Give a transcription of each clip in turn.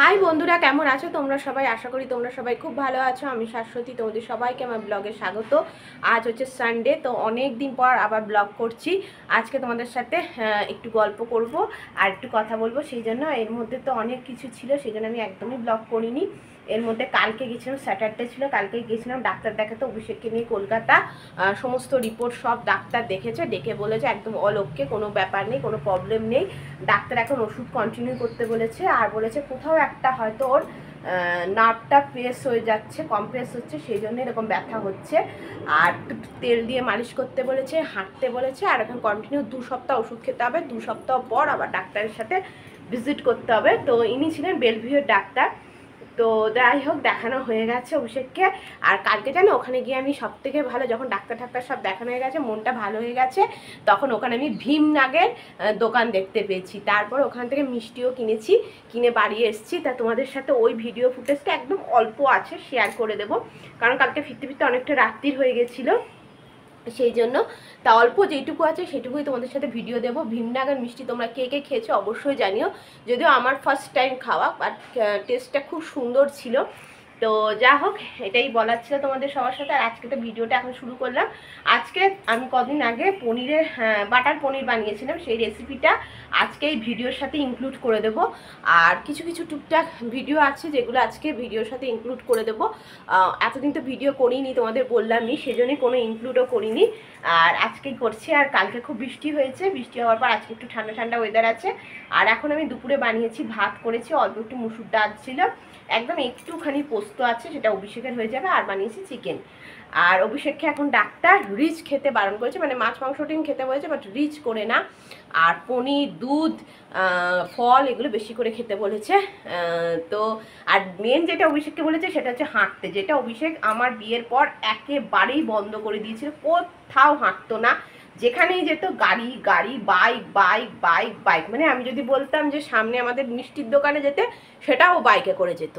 High বন্ধুরা, কেমন আছো তোমরা সবাই? আশা করি তোমরা সবাই খুব ভালো আছো। আমি শাশ্বতী, তোমাদের সবাইকে আমার ব্লগে স্বাগত। আজ হচ্ছে সানডে, তো অনেক দিন পর আবার ব্লগ করছি। আজকে তোমাদের সাথে একটু গল্প করব আর একটু কথা বলবো, সেই জন্য এর মধ্যে তো অনেক কিছু ছিল, সেই জন্য আমি একদমই ব্লগ করিনি। এর মধ্যে কালকে গেছিলাম, স্যাটারডে ছিল, কালকে গেছিলাম ডাক্তার দেখাতে অভিষেককে নিয়ে কলকাতা। সমস্ত রিপোর্ট সব ডাক্তার দেখেছে, দেখে বলেছে একদম অল ওকে, কোনো ব্যাপার নেই, কোনো প্রবলেম নেই। ডাক্তার এখন ওষুধ কন্টিনিউ করতে বলেছে, আর বলেছে কোথাও একটা হয়তো ওর নার্ভটা প্রেস হয়ে যাচ্ছে, কমপ্রেস হচ্ছে, সেই জন্য এরকম ব্যথা হচ্ছে। আর তেল দিয়ে মালিশ করতে বলেছে, হাঁটতে বলেছে, আর এখন কন্টিনিউ 2 সপ্তাহ ওষুধ খেতে হবে। 2 সপ্তাহ পর আবার ডাক্তারের সাথে ভিজিট করতে হবে। তো ইনি ছিলেন বেলভিউর ডাক্তার। তো যাই হোক, দেখানো হয়ে গেছে অভিষেককে। আর কালকে জানো, ওখানে গিয়ে আমি সব থেকে ভালো, যখন ডাক্তার সব দেখানো হয়ে গেছে, মনটা ভালো হয়ে গেছে, তখন ওখানে আমি ভীমনাগের দোকান দেখতে পেয়েছি। তারপর ওখান থেকে মিষ্টিও কিনেছি, কিনে বাড়ি এসেছি। তা তোমাদের সাথে ওই ভিডিও ফুটেজটা একদম অল্প আছে, শেয়ার করে দেবো, কারণ কালকে ফিরতে ফিরতে অনেকটা রাত্রির হয়ে গেছিলো, সেই জন্য। তা অল্প যেটুকু আছে সেটুকুই তোমাদের সাথে ভিডিও দেবো। ভীমনাগের মিষ্টি তোমরা কে কে খেয়েছো অবশ্যই জানিও, যদিও আমার ফার্স্ট টাইম খাওয়া, বাট টেস্টটা খুব সুন্দর ছিল। তো যা হোক, এটাই বলার ছিল তোমাদের সবার সাথে। আর আজকে তো ভিডিওটা এখন শুরু করলাম। আজকে আমি কদিন আগে পনিরের বাটার পনির বানিয়েছিলাম, সেই রেসিপিটা আজকে এই ভিডিওর সাথে ইনক্লুড করে দেবো। আর কিছু কিছু টুকটাক ভিডিও আছে যেগুলো আজকে ভিডিওর সাথে ইনক্লুড করে দেবো। এতদিন তো ভিডিও করিনি, তোমাদের বললামই, সেজন্যই কোনো ইনক্লুডও করিনি, আর আজকেই করছি। আর কালকে খুব বৃষ্টি হয়েছে, বৃষ্টি হওয়ার পর আজকে একটু ঠান্ডা ঠান্ডা ওয়েদার আছে। আর এখন আমি দুপুরে বানিয়েছি, ভাত করেছি, অল্প একটু মুসুর ডাল ছিল, একদম একটুখানি পোস্ত আছে, সেটা অভিষেকের হয়ে যাবে, আর বানিয়েছি চিকেন। আর অভিষেককে এখন ডাক্তার রিচ খেতে বারণ করেছে, মানে মাছ মাংস ডিম খেতে বলেছে, বাট রিচ করে না। আর পনির, দুধ, ফল এগুলো বেশি করে খেতে বলেছে। তো আর মেন যেটা অভিষেককে বলেছে সেটা হচ্ছে হাঁটতে, যেটা অভিষেক আমার বিয়ের পর একেবারেই বন্ধ করে দিয়েছিল, কোথাও হাঁটতো না। যেখানেই যেত গাড়ি গাড়ি, বাইক বাইক বাইক বাইক, মানে আমি যদি বলতাম যে সামনে আমাদের মিষ্টির দোকানে যেতে, সেটাও বাইকে করে যেত।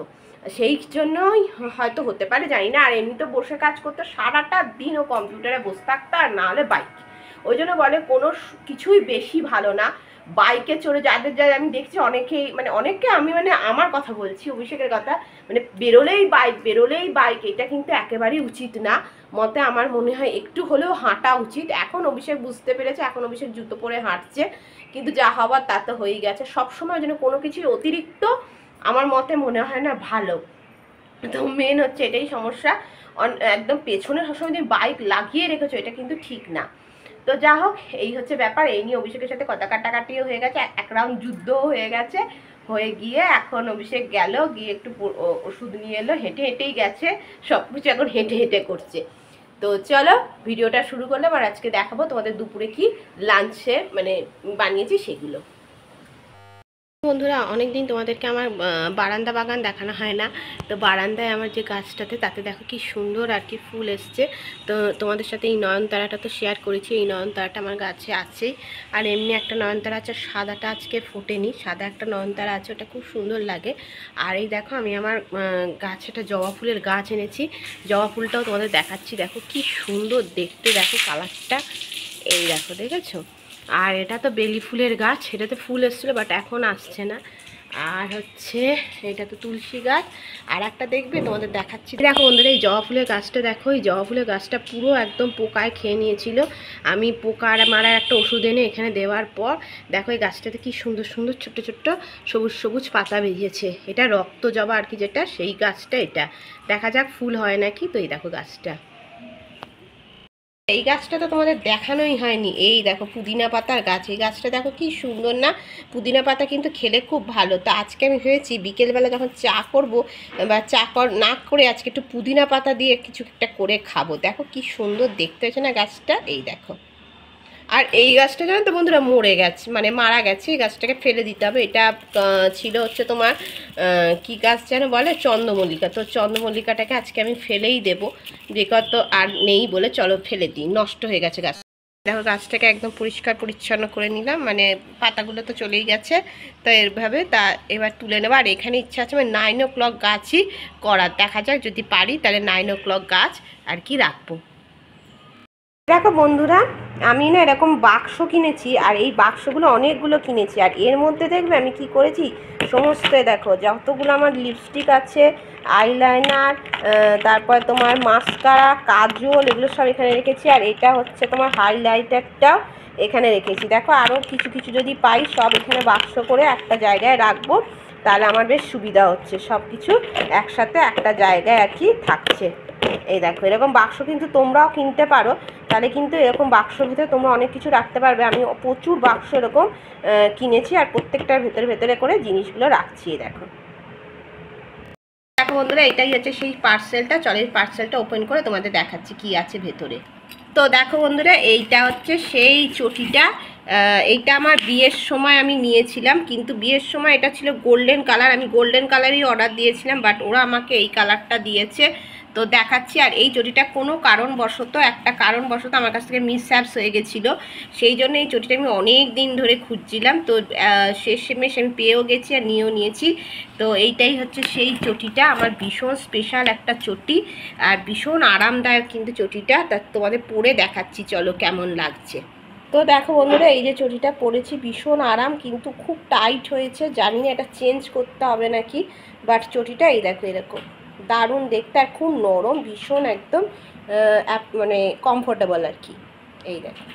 সেই জন্যই হয়তো হতে পারে, জানি না। আর এমনি তো বসে কাজ করতো, সারাটা দিন ও কম্পিউটারে বসে থাকতো, আর না হলে বাইক। ওই জন্য বলে কোনো কিছুই বেশি ভালো না। বাইকে চড়ে যাদের যা আমি দেখছি, অনেকেই, মানে অনেককে, আমি মানে আমার কথা বলছি, অভিষেকের কথা, মানে বেরোলেই বাইক বেরোলেই বাইক, এটা কিন্তু একেবারেই উচিত না। মতে আমার মনে হয় একটু হলেও হাঁটা উচিত। এখন অভিষেক বুঝতে পেরেছে, এখন অভিষেক জুতো পরে হাঁটছে, কিন্তু যা হবার তা তো হয়েই গেছে। সবসময় যেন কোনো কিছুই অতিরিক্ত আমার মতে মনে হয় না ভালো। তো মেন হচ্ছে এটাই সমস্যা, একদম পেছনে সবসময় তুমি বাইক লাগিয়ে রেখেছো, এটা কিন্তু ঠিক না। তো যা হোক, এই হচ্ছে ব্যাপার। এই নিয়ে অভিষেকের সাথে কথা কাটাকাটিও হয়ে গেছে, এক রাউন্ড যুদ্ধও হয়ে গেছে। হয়ে গিয়ে এখন অভিষেক গেল, গিয়ে একটু ওষুধ নিয়ে এলো, হেঁটে হেঁটেই গেছে, সব কিছু এখন হেঁটে হেঁটে করছে। তো চলো ভিডিওটা শুরু করলাম, আর আজকে দেখাবো তোমাদের দুপুরে কি লাঞ্চে মানে বানিয়েছি সেগুলো। বন্ধুরা, অনেক দিন তোমাদেরকে আমার বারান্দা বাগান দেখানো হয় না। তো বারান্দায় আমার যে গাছটাতে, তাতে দেখো কি সুন্দর আর কি ফুল এসছে। তো তোমাদের সাথে এই নয়নতারাটা তো শেয়ার করেছি, এই নয়নতারাটা আমার গাছে আছেই। আর এমনি একটা নয়নতারা আছে, সাদাটা আজকে ফোটেনি, সাদা একটা নয়নতারা আছে, ওটা খুব সুন্দর লাগে। আর এই দেখো, আমি আমার গাছে একটা জবা ফুলের গাছ এনেছি, জবা ফুলটাও তোমাদের দেখাচ্ছি। দেখো কি সুন্দর দেখতে, দেখো কালারটা, এই দেখো, দেখেছো? আর এটা তো বেলি ফুলের গাছ, এটাতে ফুল এসেছিলো, বাট এখন আসছে না। আর হচ্ছে এটা তো তুলসী গাছ। আর একটা দেখবে তোমাদের দেখাচ্ছি, দেখো বন্ধুরা, এই জবা ফুলের গাছটা দেখো, এই জবা ফুলের গাছটা পুরো একদম পোকায় খেয়ে নিয়েছিল। আমি পোকা মারার একটা ওষুধ এনে এখানে দেওয়ার পর দেখো এই গাছটাতে কি সুন্দর সুন্দর ছোট্ট ছোট্ট সবুজ সবুজ পাতা বেরিয়েছে। এটা রক্ত জবা আর কি, যেটা সেই গাছটা, এটা দেখা যাক ফুল হয় নাকি। তো এই দেখো গাছটা, এই গাছটা তো তোমাদের দেখানোই হয়নি। এই দেখো পুদিনা পাতার গাছ, এই গাছটা দেখো কি সুন্দর না। পুদিনা পাতা কিন্তু খেলে খুব ভালো। তো আজকে আমি ভেবেছি বিকেলবেলা যখন চা করব, বা চা না করে আজকে একটু পুদিনা পাতা দিয়ে কিছু একটা করে খাবো। দেখো কি সুন্দর দেখতে হয়েছে না গাছটা, এই দেখো। আর এই গাছটা জানো তো বন্ধুরা, মরে গেছে, মানে মারা গেছে, এই গাছটাকে ফেলে দিতে হবে। এটা ছিল হচ্ছে তোমার কি গাছ যেন বলে, চন্দ্রমল্লিকা। তো চন্দ্রমল্লিকাটাকে আজকে আমি ফেলেই দেবো, যে কত আর নেই বলে চলো ফেলে দিই, নষ্ট হয়ে গেছে গাছ। দেখো গাছটাকে একদম পরিষ্কার পরিচ্ছন্ন করে নিলাম, মানে পাতাগুলো তো চলেই গেছে, তো এরভাবে তা এবার তুলে নেবো। আর এখানে ইচ্ছা আছে আমার 9 o'clock গাছই করার, দেখা যাক যদি পারি তাহলে 9 o'clock গাছ আর কি রাখবো। দেখো বন্ধুরা, আমি না এরকম বাক্স কিনেছি, আর এই বাক্সগুলো অনেকগুলো কিনেছি, আর এর মধ্যে দেখবে আমি কি করেছি, সমস্ত দেখো যতগুলো আমার লিপস্টিক আছে, আইলাইনার, তারপর তোমার মাস্কারা, কাজল, এগুলো সব এখানে রেখেছি। আর এটা হচ্ছে তোমার হাইলাইটারটাও এখানে রেখেছি। দেখো আরও কিছু কিছু যদি পাই সব এখানে বাক্স করে একটা জায়গায় রাখবো, তাহলে আমার বেশ সুবিধা হচ্ছে, সব কিছু একসাথে একটা জায়গায় আর কি থাকছে। এই দেখো এরকম বাক্স কিন্তু তোমরাও কিনতে পারো, তাহলে কিন্তু এরকম বাক্সর ভিতরে তোমরা অনেক কিছু রাখতে পারবে। আমি প্রচুর বাক্স এরকম কিনেছি, আর প্রত্যেকটার ভেতরে ভেতরে করে জিনিসগুলো রাখছি। দেখো দেখো বন্ধুরা, এটাই হচ্ছে সেই পার্সেলটা। চলো এই পার্সেলটা ওপেন করে তোমাদের দেখাচ্ছি কি আছে ভেতরে। তো দেখো বন্ধুরা, এইটা হচ্ছে সেই চটিটা। এইটা আমার বিয়ের সময় আমি নিয়েছিলাম, কিন্তু বিয়ের সময় এটা ছিল গোল্ডেন কালার, আমি গোল্ডেন কালারই অর্ডার দিয়েছিলাম, বাট ওরা আমাকে এই কালারটা দিয়েছে। তো দেখাচ্ছি। আর এই চটিটা কোনো একটা কারণবশত আমার কাছ থেকে মিসহ্যাপস হয়ে গেছিলো, সেই জন্য এই চটিটা আমি অনেক দিন ধরে খুঁজছিলাম। তো শেষমেশ আমি পেয়েও গেছি আর নিয়েও নিয়েছি। তো এইটাই হচ্ছে সেই চটিটা, আমার ভীষণ স্পেশাল একটা চটি, আর ভীষণ আরামদায়ক কিন্তু চটিটা। তা তোমাদের পরে দেখাচ্ছি, চলো কেমন লাগছে। তো দেখো বন্ধুরা, এই যে চটিটা পরেছি, ভীষণ আরাম, কিন্তু খুব টাইট হয়েছে, জানি না এটা চেঞ্জ করতে হবে নাকি, বাট চটিটা এই দেখো এরকম দারুণ দেখতে, আর খুব নরম, ভীষণ একদম মানে কমফোর্টেবল আর কি। এই দেখো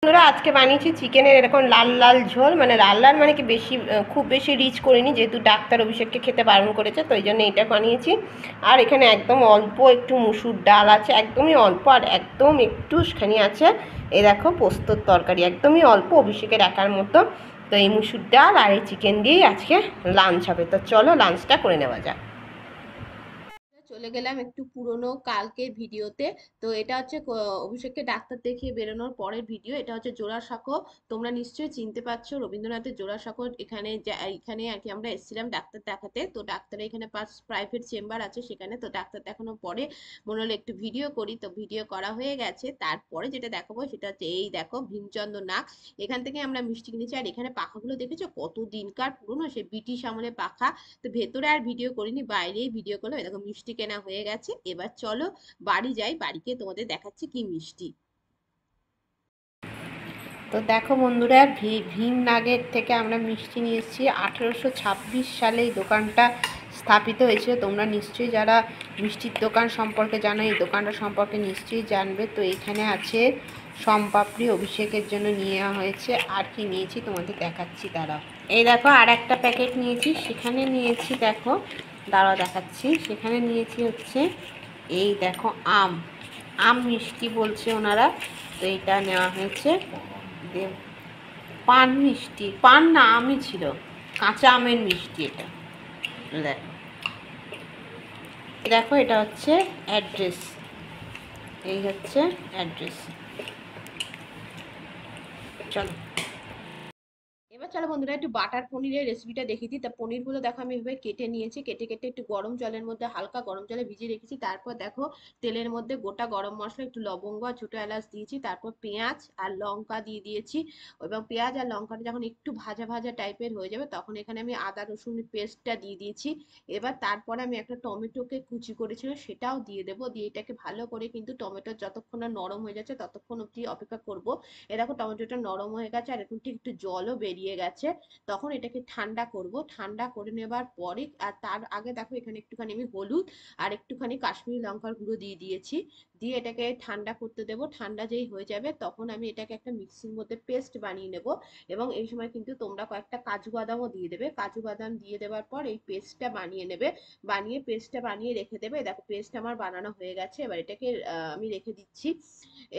বন্ধুরা, আজকে বানিয়েছি চিকেনের এরকম লাল লাল ঝোল, মানে লাল লাল মানে কি বেশি খুব বেশি রিচ করিনি, যেহেতু ডাক্তার অভিষেককে খেতে বারণ করেছে, তো এই জন্য এটা বানিয়েছি। আর এখানে একদম অল্প একটু মুসুর ডাল আছে, একদমই অল্প, আর একদম একটুখানি আছে এই দেখো পোস্তর তরকারি, একদমই অল্প, অভিষেকের একার মতো। তো এই মুসুর ডাল আর এই চিকেন দিয়েই আজকে লাঞ্চ হবে। তো চলো লাঞ্চটা করে নেওয়া যাক। চলে গেলাম একটু পুরনো কালকের ভিডিওতে। তো এটা হচ্ছে অভিষেককে ডাক্তার দেখিয়ে বেরোনোর পরের ভিডিও। এটা হচ্ছে জোড়াসাঁকো, তোমরা নিশ্চয়ই চিনতে পারছো রবীন্দ্রনাথের জোড়াসাঁকো। এখানে আর কি আমরা এসেছিলাম ডাক্তার দেখাতে। তো ডাক্তারের এখানে প্রাইভেট চেম্বার আছে সেখানে। তো ডাক্তার দেখানোর পরে মনে হলো একটু ভিডিও করি, তো ভিডিও করা হয়ে গেছে। তারপরে যেটা দেখাবো সেটা হচ্ছে এই দেখো ভীমচন্দ্র নাগ, এখান থেকে আমরা মিষ্টি কিনেছি। আর এখানে পাখাগুলো দেখেছো কত দিনকার পুরনো, সে ব্রিটিশ আমলের পাখা। তো ভেতরে আর ভিডিও করিনি, বাইরেই ভিডিও করলাম। এরকম মিষ্টি কেনা হয়ে গেছে, এবার চলো বাড়ি যাই, বাড়িকে তোমাদের দেখাচ্ছি কি মিষ্টি। তো দেখো বন্ধুরা, ভীম নাগের থেকে আমরা মিষ্টি নিয়ে এসেছি। 1826 সালে এই দোকানটা স্থাপিত হয়েছিল। তোমরা নিশ্চয়ই যারা মিষ্টির দোকান সম্পর্কে জানো, এই দোকানটা সম্পর্কে নিশ্চয়ই জানবে। তো এখানে আছে সম্পাপড়ি, অভিষেকের জন্য নেওয়া হয়েছে। আর কি নিয়েছি তোমাদের দেখাচ্ছি, দাঁড়াও। এই দেখো আর একটা প্যাকেট নিয়েছি, সেখানে নিয়েছি দেখো, দাঁড়াও দেখাচ্ছি, সেখানে নিয়েছি হচ্ছে এই দেখো আম আম মিষ্টি বলছে ওনারা। তো এইটা নেওয়া হয়েছে। পান মিষ্টি, পান না আমই ছিল, কাঁচা আমের মিষ্টি এটা। দেখো দেখো এটা হচ্ছে অ্যাড্রেস, এই হচ্ছে অ্যাড্রেস। চলো এবার চলো বন্ধুরা একটু বাটার পনিরের রেসিপিটা দেখিয়ে দিই। তা পনিরগুলো দেখো আমি এভাবে কেটে নিয়েছি, কেটে কেটে একটু গরম জলের মধ্যে, হালকা গরম জলে ভিজিয়ে রেখেছি। তারপর দেখো তেলের মধ্যে গোটা গরম মশলা, একটু লবঙ্গ আর ছোটো এলাচ দিয়েছি। তারপর পেঁয়াজ আর লঙ্কা দিয়ে দিয়েছি, এবং পেঁয়াজ আর লঙ্কাটা যখন একটু ভাজা ভাজা টাইপের হয়ে যাবে, তখন এখানে আমি আদা রসুন পেস্টটা দিয়ে দিয়েছি। এবার তারপরে আমি একটা টমেটোকে কুচি করেছিলাম সেটাও দিয়ে দেবো, দিয়ে এটাকে ভালো করে কিন্তু টমেটো যতক্ষণ না নরম হয়ে যাচ্ছে ততক্ষণ অবধি অপেক্ষা করব। এ দেখো টমেটোটা নরম হয়ে গেছে, আর এখন ঠিক একটু জলও বেরিয়ে গেছে। তখন এটাকে ঠান্ডা করব, ঠান্ডা করে নেবার পরে, আর তার আগে দেখো এখানে একটুখানি আমি হলুদ আর একটুখানি কাশ্মীরি লঙ্কার গুঁড়ো দিয়ে দিয়েছি। দিয়ে এটাকে ঠান্ডা করতে দেব। ঠান্ডা যেই হয়ে যাবে তখন আমি এটাকে একটা মিক্সির মধ্যে পেস্ট বানিয়ে নেব। এবং এই সময় কিন্তু তোমরা কয়েকটা কাজু বাদামও দিয়ে দেবে। কাজু বাদাম দিয়ে দেওয়ার পর এই পেস্টটা বানিয়ে নেবে, বানিয়ে পেস্টটা বানিয়ে রেখে দেবে। দেখো পেস্ট আমার বানানো হয়ে গেছে, এবার এটাকে আমি রেখে দিচ্ছি।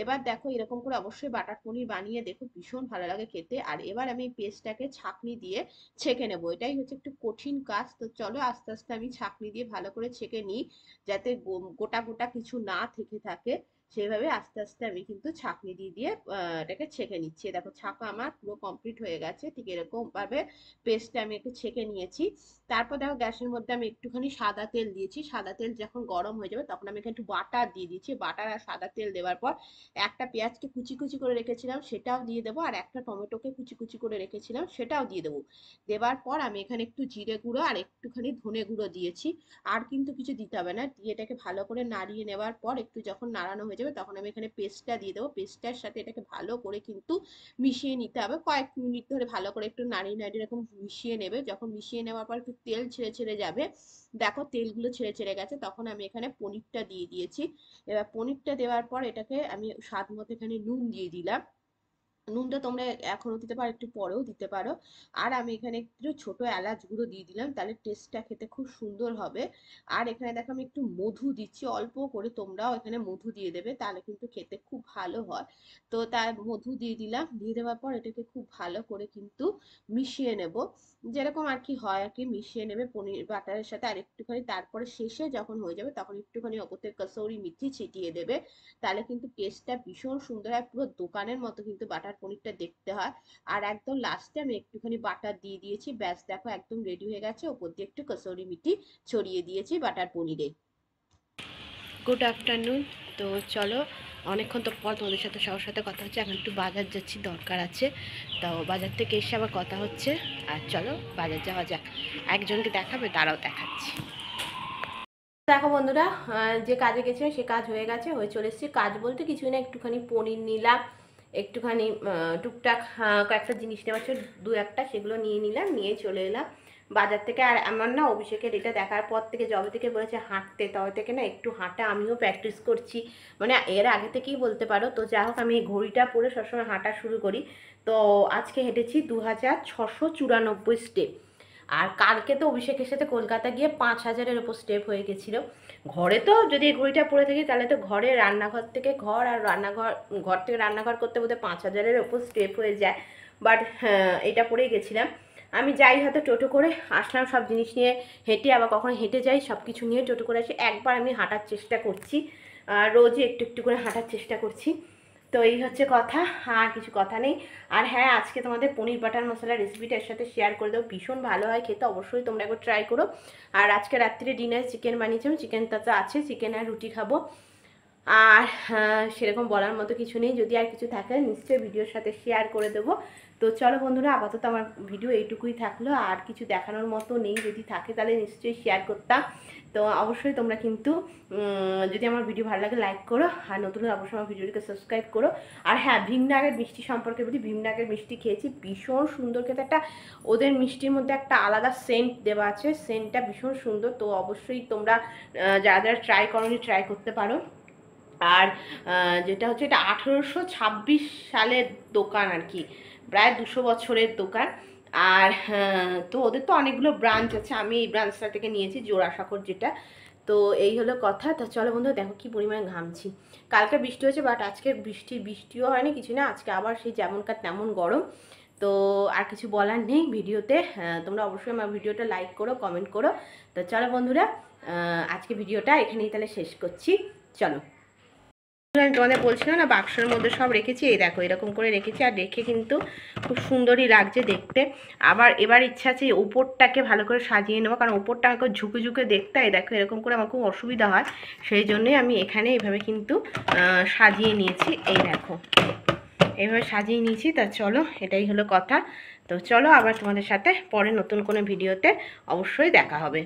এবার দেখো এরকম করে অবশ্যই বাটার পনির বানিয়ে দেখো, ভীষণ ভালো লাগে খেতে। আর এবার আমি পেস্টটাকে ছাঁকনি দিয়ে ছেঁকে নেবো, এটাই হচ্ছে একটু কঠিন কাজ। তো চলো আস্তে আস্তে আমি ছাঁকনি দিয়ে ভালো করে ছেঁকে নিই, যাতে গোটা গোটা কিছু না থেকে থাকে। সেইভাবে আস্তে আস্তে আমি কিন্তু ছাঁকনি দিয়ে দিয়ে এটাকে ছেঁকে নিচ্ছি। দেখো ছাঁকা আমার পুরো কমপ্লিট হয়ে গেছে, ঠিক এরকম ভাবে পেস্টটা আমি একটু ছেঁকে নিয়েছি। তারপর দেখো গ্যাসের মধ্যে আমি একটুখানি সাদা তেল দিয়েছি, সাদা তেল যখন গরম হয়ে যাবে তখন আমি এখানে একটু বাটার দিয়ে দিচ্ছি। বাটার আর সাদা তেল দেওয়ার পর একটা পেঁয়াজকে কুচি কুচি করে রেখেছিলাম সেটাও দিয়ে দেবো, আর একটা টমেটোকে কুচি কুচি করে রেখেছিলাম সেটাও দিয়ে দেবো। দেওয়ার পর আমি এখানে একটু জিরে গুঁড়ো আর একটুখানি ধনে গুঁড়ো দিয়েছি, আর কিন্তু কিছু দিতে হবে না। দিয়ে এটাকে ভালো করে নাড়িয়ে নেওয়ার পর একটু যখন নাড়ানো হয়ে যাবে যাবে তখন আমি এখানে পেস্টটা দিয়ে দেবো। পেস্টটার সাথে এটাকে ভালো করে কিন্তু মিশিয়ে নিতে হবে, কয়েক মিনিট ধরে ভালো করে একটু নাড়িয়ে নাড়িয়ে এরকম মিশিয়ে নেবে। যখন মিশিয়ে নেওয়ার পর একটু তেল ছেড়ে ছেড়ে যাবে, দেখো তেলগুলো ছেড়ে ছেড়ে গেছে, তখন আমি এখানে পনিরটা দিয়ে দিয়েছি। এবার পনিরটা দেওয়ার পর এটাকে আমি স্বাদ মতো এখানে নুন দিয়ে দিলাম। নুনটা তোমরা এখনো দিতে পারো, একটু পরেও দিতে পারো। আর আমি এখানে একটু ছোট এলাচ গুঁড়ো দিয়ে দিলাম, তাহলে টেস্টটা খেতে খুব সুন্দর হবে। আর এখানে দেখো আমি একটু মধু দিচ্ছি অল্প করে, তোমরাও এখানে মধু দিয়ে দেবে, তাহলে কিন্তু খেতে খুব ভালো হয়। তো তার মধু দিয়ে দিলাম, দিয়ে দেওয়ার পর এটাকে খুব ভালো করে কিন্তু মিশিয়ে নেব, যেরকম আর কি হয় আর কি মিশিয়ে নেবে পনির বাটারের সাথে। আর একটুখানি তারপরে শেষে যখন হয়ে যাবে তখন একটুখানি ওপর থেকে কসৌরি মেথি ছিটিয়ে দেবে, তাহলে কিন্তু টেস্টটা ভীষণ সুন্দর হয়, পুরো দোকানের মতো কিন্তু বাটার পনিরটা দেখতে হয়। আর একদম লাস্টে আমি একটুখানি বাটার দিয়ে দিয়েছি, ব্যাস দেখো একদম রেডি হয়ে গেছে। ওপর দিয়ে একটু কসৌরি মেথি ছড়িয়ে দিয়েছি বাটার পনিরে। Good afternoon. তো চলো, অনেকক্ষণ তো পর তোমাদের সাথে সবার সাথে কথা হচ্ছে। এখন একটু বাজার যাচ্ছি, দরকার আছে, তো বাজার থেকে এসে আবার কথা হচ্ছে। আর চলো বাজার যাওয়া যাক, একজনকে দেখাবে তারাও দেখাচ্ছি। দেখো বন্ধুরা, যে কাজে গেছিলাম সে কাজ হয়ে গেছে, হয়ে চলে এসেছি। কাজ বলতে কিছুই না, একটুখানি পনির নিলাম, একটুখানি টুকটাক কয়েকটা জিনিস নেওয়া ছিল, দু একটা, সেগুলো নিয়ে নিলাম, নিয়ে চলে এলাম বাজার থেকে। আর আমার না অভিষেকের এটা দেখার পর থেকে, যবে থেকে বলেছে হাঁটতে, তবে থেকে না একটু হাঁটা আমিও প্র্যাকটিস করছি, মানে এর আগে থেকেই বলতে পারো। তো যাই হোক, আমি এই ঘড়িটা পরে সবসময় হাঁটা শুরু করি। তো আজকে হেঁটেছি 2694 স্টেপ। আর কালকে তো অভিষেকের সাথে কলকাতা গিয়ে 5000-এর ওপর স্টেপ হয়ে গেছিলো। ঘরে তো যদি এই ঘড়িটা পরে থাকি তাহলে তো ঘরে রান্নাঘর থেকে ঘর, আর ঘর থেকে রান্নাঘর করতে বোধহয় 5000-এর ওপর স্টেপ হয়ে যায়। বাট এটা পরেই গেছিলাম আমি। যাই হয়তো টোটো করে আসলাম, সব জিনিস নিয়ে হেঁটে, আবার কখনো হেঁটে যাই, সব কিছু নিয়ে টোটো করে আসি। একবার আমি হাঁটার চেষ্টা করছি, রোজই একটু একটু করে হাঁটার চেষ্টা করছি। তো এই হচ্ছে কথা, আর কিছু কথা নেই। আর হ্যাঁ, আজকে তোমাদের পনির বাটার মশলা রেসিপিটা এর সাথে শেয়ার করে দেবো, ভীষণ ভালো হয় খেতে, অবশ্যই তোমরা একবার ট্রাই করো। আর আজকে রাত্রে ডিনারে চিকেন বানিয়েছিলাম, চিকেনটা তো আছে, চিকেন আর রুটি খাবো। আর সেরকম বলার মতো কিছু নেই, যদি আর কিছু থাকে নিশ্চয়ই ভিডিওর সাথে শেয়ার করে দেবো। তো চলো বন্ধুরা, আপাতত আমার ভিডিও এইটুকুই থাকলো, আর কিছু দেখানোর মতো নেই, যদি থাকে তাহলে নিশ্চয়ই শেয়ার করতাম। তো অবশ্যই তোমরা কিন্তু যদি আমার ভিডিও ভালো লাগে লাইক করো, আর নতুন অবশ্যই আমার ভিডিওটিকে সাবস্ক্রাইব করো। আর হ্যাঁ, ভীমনাগের মিষ্টি সম্পর্কে বলি, ভীমনাগের মিষ্টি খেয়েছি, ভীষণ সুন্দর খেতে। একটা ওদের মিষ্টির মধ্যে একটা আলাদা সেন্ট দেওয়া আছে, সেন্টটা ভীষণ সুন্দর। তো অবশ্যই তোমরা যারা যারা ট্রাই করোনি ট্রাই করতে পারো। আর যেটা হচ্ছে, এটা 1826 সালের দোকান আর কি, প্রায় 200 বছরের দোকান। আর তো ওদের তো অনেকগুলো ব্রাঞ্চ আছে, আমি এই ব্রাঞ্চটা থেকে নিয়েছি, জোড়াসাঁকোর যেটা। তো এই হলো কথা। তা চলো বন্ধু, দেখো কি পরিমাণে ঘামছি। কালকে বৃষ্টি হয়েছে, বাট আজকে বৃষ্টিও হয়নি, কিছু না, আজকে আবার সেই যেমনকার তেমন গরম। তো আর কিছু বলার নেই ভিডিওতে। তোমরা অবশ্যই আমার ভিডিওটা লাইক করো, কমেন্ট করো। তো চলো বন্ধুরা, আজকে ভিডিওটা এখানেই তাহলে শেষ করছি, চলো। আমি তোমাদের বলছিলাম না, বাক্সের মধ্যে সব রেখেছি, এই দেখো এরকম করে রেখেছি, আর রেখে কিন্তু খুব সুন্দরই লাগছে দেখতে। আবার এবার ইচ্ছা আছে উপরটাকে ভালো করে সাজিয়ে নেবো, কারণ উপরটা আমাকে ঝুঁকে ঝুঁকে দেখতে হয়, দেখো এরকম করে আমার খুব অসুবিধা হয়, সেই জন্যই আমি এখানে এইভাবে কিন্তু সাজিয়ে নিয়েছি। এই দেখো এইভাবে সাজিয়ে নিয়েছি। তা চলো, এটাই হলো কথা। তো চলো, আবার তোমাদের সাথে পরে নতুন কোনো ভিডিওতে অবশ্যই দেখা হবে।